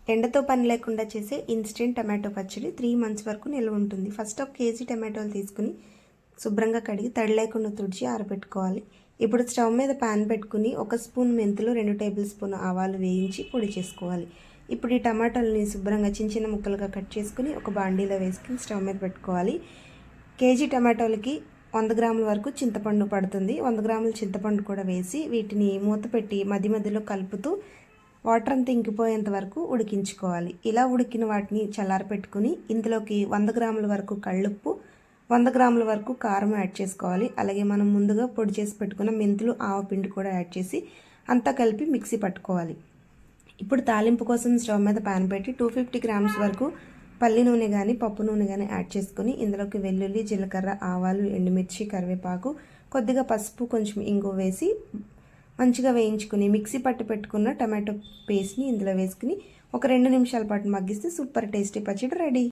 ఎండతో పని లేకుండా చేసే ఇన్స్టెంట్ టమాటో పచ్చడి 3 మంత్స్ వరకు నిల్వ ఉంటుంది. ఫస్ట్ ఒక కేజీ టమాటోలు తీసుకుని శుభ్రంగా కడిగి తడి లేకుండా తుడిచి ఆరబెట్టుకోవాలి. ఇప్పుడు స్టవ్ మీద పాన్ పెట్టుకుని 1 స్పూన్ మెంతులు, 2 టేబుల్ స్పూన్ ఆవాలు వేయించి పొడి చేసుకోవాలి. ఇప్పుడు ఈ టమాటాలని శుభ్రంగా చిన్న చిన్న ముక్కలుగా కట్ చేసుకుని ఒక బాండీలో వేసుకుని స్టవ్ మీద పెట్టుకోవాలి. కేజీ టమాటోలకి 100 గ్రాముల వరకు చింతపండు పడుతుంది. 100 గ్రాముల చింతపండు కూడా వేసి వీటిని మూత పెట్టి మధ్య మధ్యలో కలుపుతూ వాటర్ అంతా ఇంకిపోయేంత వరకు ఉడికించుకోవాలి. ఇలా ఉడికిన వాటిని చల్లారపెట్టుకుని ఇందులోకి 100 గ్రాముల వరకు కళ్ళుప్పు, 100 గ్రాముల వరకు కారం యాడ్ చేసుకోవాలి. అలాగే మనం ముందుగా పొడి చేసి పెట్టుకున్న మెంతులు, ఆవపిండి కూడా యాడ్ చేసి అంతా కలిపి మిక్సీ పట్టుకోవాలి. ఇప్పుడు తాలింపు కోసం స్టవ్ మీద పాన్ పెట్టి 250 గ్రామ్స్ వరకు పల్లి నూనె కానీ పప్పు నూనె కానీ యాడ్ చేసుకుని ఇందులోకి వెల్లుల్లి, జీలకర్ర, ఆవాలు, ఎండుమిర్చి, కరివేపాకు, కొద్దిగా పసుపు, కొంచెం ఇంగువ వేసి మంచిగా వేయించుకుని మిక్సీ పట్టి పెట్టుకున్న టమాటో పేస్ట్ని ఇందులో వేసుకుని ఒక 2 నిమిషాల పాటు మగ్గిస్తే సూపర్ టేస్టీ పచ్చడి రెడీ.